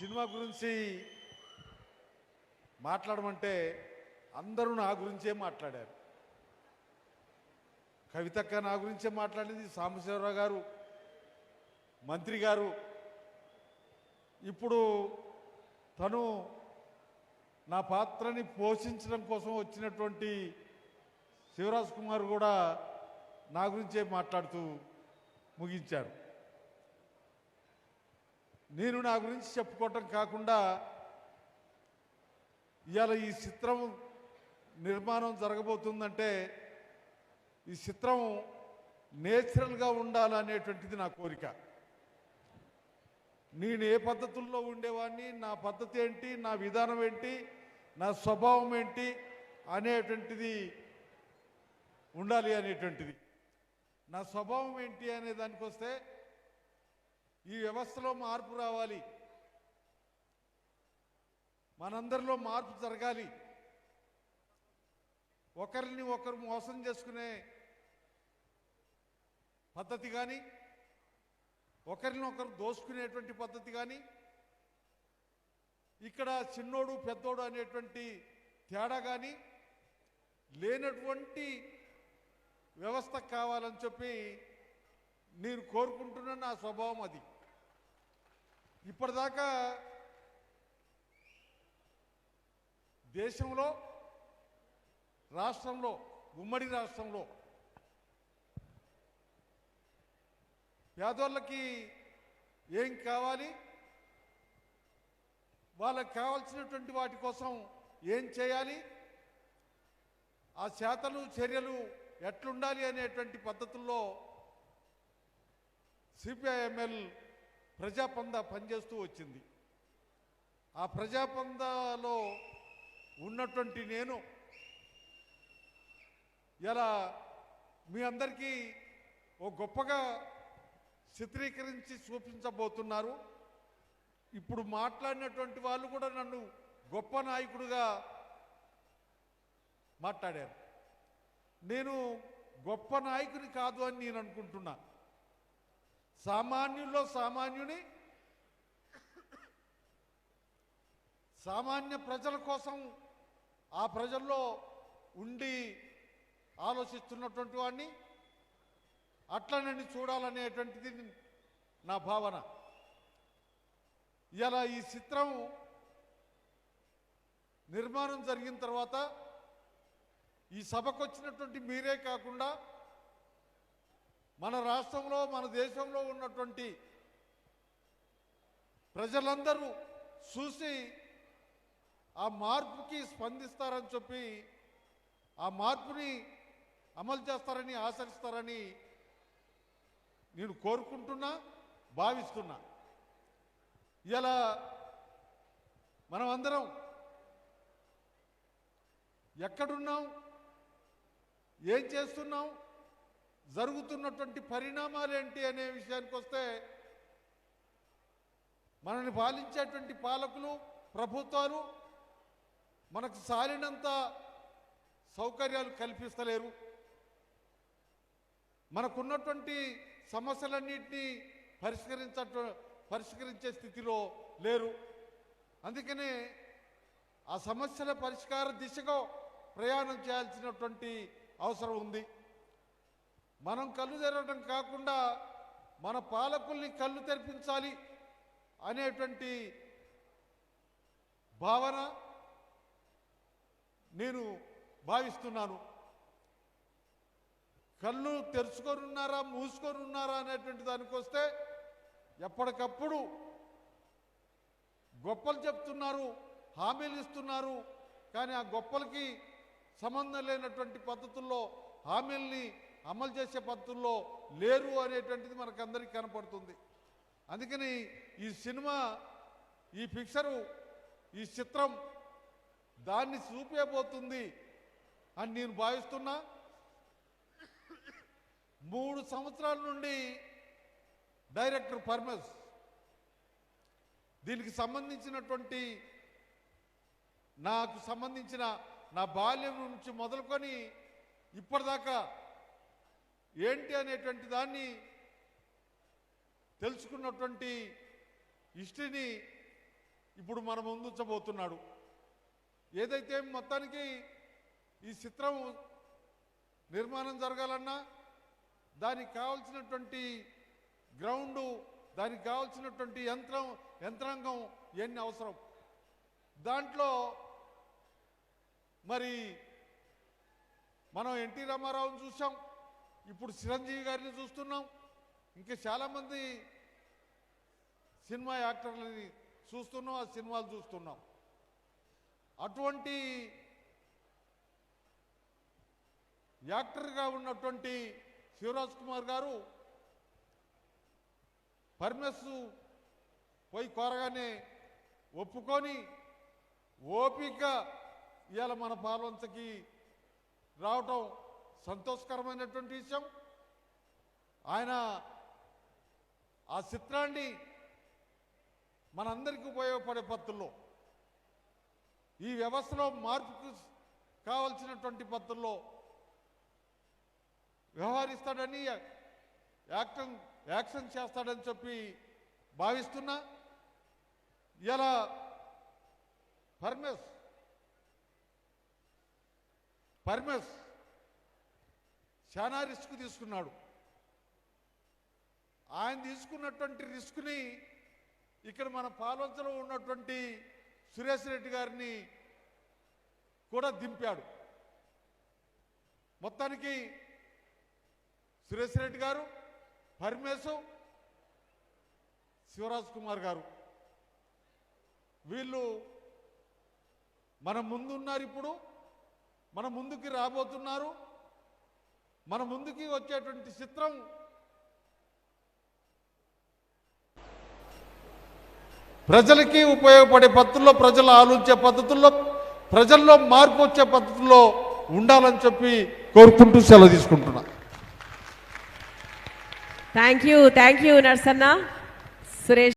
Cinema గురించి మాట్లాడమంటే అందరూ నా గురించే మాట్లాడారు. కవితక్క నా గురించే మాట్లాడింది, సాంబశివరావు గారు, మంత్రి గారు. ఇప్పుడు తను నా పాత్రని పోషించడం కోసం వచ్చినటువంటి శివరాజ్ కుమార్ కూడా నా గురించే మాట్లాడుతూ ముగించారు. నేను నా గురించి చెప్పుకోవటం కాకుండా ఇవాళ ఈ చిత్రం నిర్మాణం జరగబోతుందంటే ఈ చిత్రం నేచురల్గా ఉండాలనేటువంటిది నా కోరిక. నేను ఏ పద్ధతుల్లో ఉండేవాడిని, నా పద్ధతి ఏంటి, నా విధానం ఏంటి, నా స్వభావం ఏంటి అనేటువంటిది ఉండాలి అనేటువంటిది. నా స్వభావం ఏంటి అనే దానికి వస్తే ఈ వ్యవస్థలో మార్పు రావాలి, మనందరిలో మార్పు జరగాలి. ఒకరిని ఒకరు మోసం చేసుకునే పద్ధతి కానీ, ఒకరిని ఒకరు దోసుకునేటువంటి పద్ధతి కానీ, ఇక్కడ చిన్నోడు పెద్దోడు అనేటువంటి తేడా కానీ లేనటువంటి వ్యవస్థ కావాలని చెప్పి నేను కోరుకుంటున్న నా స్వభావం అది. ఇప్పటిదాకా దేశంలో, రాష్ట్రంలో, ఉమ్మడి రాష్ట్రంలో పేదోళ్ళకి ఏం కావాలి, వాళ్ళకి కావాల్సినటువంటి వాటి కోసం ఏం చేయాలి, ఆ చేతలు చర్యలు ఎట్లుండాలి అనేటువంటి పద్ధతుల్లో సిపిఐఎంఎల్ ప్రజాపంద పనిచేస్తూ వచ్చింది. ఆ ప్రజాపందలో ఉన్నటువంటి నేను ఇలా మీ అందరికీ ఓ గొప్పగా చిత్రీకరించి చూపించబోతున్నారు. ఇప్పుడు మాట్లాడినటువంటి వాళ్ళు కూడా నన్ను గొప్ప నాయకుడిగా మాట్లాడారు. నేను గొప్ప నాయకుని కాదు అని నేను అనుకుంటున్నా. సామాన్యుల్లో సామాన్యుని, సామాన్య ప్రజల కోసం ఆ ప్రజల్లో ఉండి ఆలోచిస్తున్నటువంటి వాడిని, అట్లా నన్ను చూడాలనేటువంటిది నా భావన. ఇలా ఈ చిత్రం నిర్మాణం జరిగిన తర్వాత ఈ సభకు వచ్చినటువంటి మీరే కాకుండా మన రాష్ట్రంలో, మన దేశంలో ఉన్నటువంటి ప్రజలందరూ చూసి ఆ మార్పుకి స్పందిస్తారని చెప్పి, ఆ మార్పుని అమలు చేస్తారని ఆశిస్తారని నేను కోరుకుంటున్నా, భావిస్తున్నా. ఇలా మనం అందరం ఎక్కడున్నాం, ఏం చేస్తున్నాం, జరుగుతున్నటువంటి పరిణామాలు ఏంటి అనే విషయానికి వస్తే మనల్ని పాలించేటువంటి పాలకులు, ప్రభుత్వాలు మనకు సాలినంత సౌకర్యాలు కల్పిస్తలేరు. మనకున్నటువంటి సమస్యలన్నింటినీ పరిష్కరించే స్థితిలో లేరు. అందుకనే ఆ సమస్యల పరిష్కార దిశగా ప్రయాణం చేయాల్సినటువంటి అవసరం ఉంది. మనం కళ్ళు తెరవడం కాకుండా మన పాలకుల్ని కళ్ళు తెరిపించాలి అనేటువంటి భావన నేను భావిస్తున్నాను. కళ్ళు తెరుచుకొని ఉన్నారా, మూసుకొని ఉన్నారా అనేటువంటి దానికి వస్తే ఎప్పటికప్పుడు గొప్పలు చెప్తున్నారు, హామీలు ఇస్తున్నారు. కానీ ఆ గొప్పలకి సంబంధం లేనటువంటి పద్ధతుల్లో హామీల్ని అమలు చేసే పద్ధతుల్లో లేరు అనేటువంటిది మనకందరికీ కనపడుతుంది. అందుకని ఈ సినిమా, ఈ పిక్చరు, ఈ చిత్రం దాన్ని చూపేబోతుంది అని నేను భావిస్తున్నా. 3 సంవత్సరాల నుండి డైరెక్టర్ పర్మస్ దీనికి సంబంధించినటువంటి, నాకు సంబంధించిన నా బాల్యం నుంచి మొదలుకొని ఇప్పటిదాకా ఏంటి అనేటువంటి దాన్ని తెలుసుకున్నటువంటి హిస్టరీని ఇప్పుడు మన ముందుంచబోతున్నాడు. ఏదైతే మొత్తానికి ఈ చిత్రం నిర్మాణం జరగాలన్నా దానికి కావాల్సినటువంటి గ్రౌండు, దానికి కావాల్సినటువంటి యంత్రాంగం ఎన్ని అవసరం. దాంట్లో మరి మనం ఎన్టీ రామారావుని చూసాం, ఇప్పుడు చిరంజీవి గారిని చూస్తున్నాం, ఇంకా చాలామంది సినిమా యాక్టర్లని చూస్తున్నాం, ఆ సినిమాలు చూస్తున్నాం. అటువంటి యాక్టర్గా ఉన్నటువంటి శివరాజ్ కుమార్ గారు పర్మిస్ పోయి కోరగానే ఒప్పుకొని ఓపిక ఇవాళ మన పాల్వంచకి రావటం సంతోషకరమైనటువంటి విషయం. ఆయన ఆ చిత్రాన్ని మనందరికీ ఉపయోగపడే పద్ధతుల్లో, ఈ వ్యవస్థలో మార్పుకు కావలసినటువంటి పద్ధతుల్లో వ్యవహరిస్తాడని, యాక్షన్ చేస్తాడని చెప్పి భావిస్తున్నా. ఇలా పర్మిస్ చాలా రిస్క్ తీసుకున్నాడు. ఆయన తీసుకున్నటువంటి రిస్క్ని ఇక్కడ మన పాల్వంచలో ఉన్నటువంటి సురేష్ రెడ్డి గారిని కూడా దింపాడు. మొత్తానికి సురేష్ రెడ్డి గారు, పరమేశు, శివరాజ్ కుమార్ గారు వీళ్ళు మన ముందున్నారు. ఇప్పుడు మన ముందుకి రాబోతున్నారు. మన ముందుకి వచ్చేటువంటి చిత్రం ప్రజలకి ఉపయోగపడే పద్ధతుల్లో, ప్రజలు ఆలోచించే పద్ధతుల్లో, ప్రజల్లో మార్పు వచ్చే పద్ధతుల్లో ఉండాలని చెప్పి కోరుకుంటూ సెలవు తీసుకుంటున్నా. Thank you Narsanna. సురేష్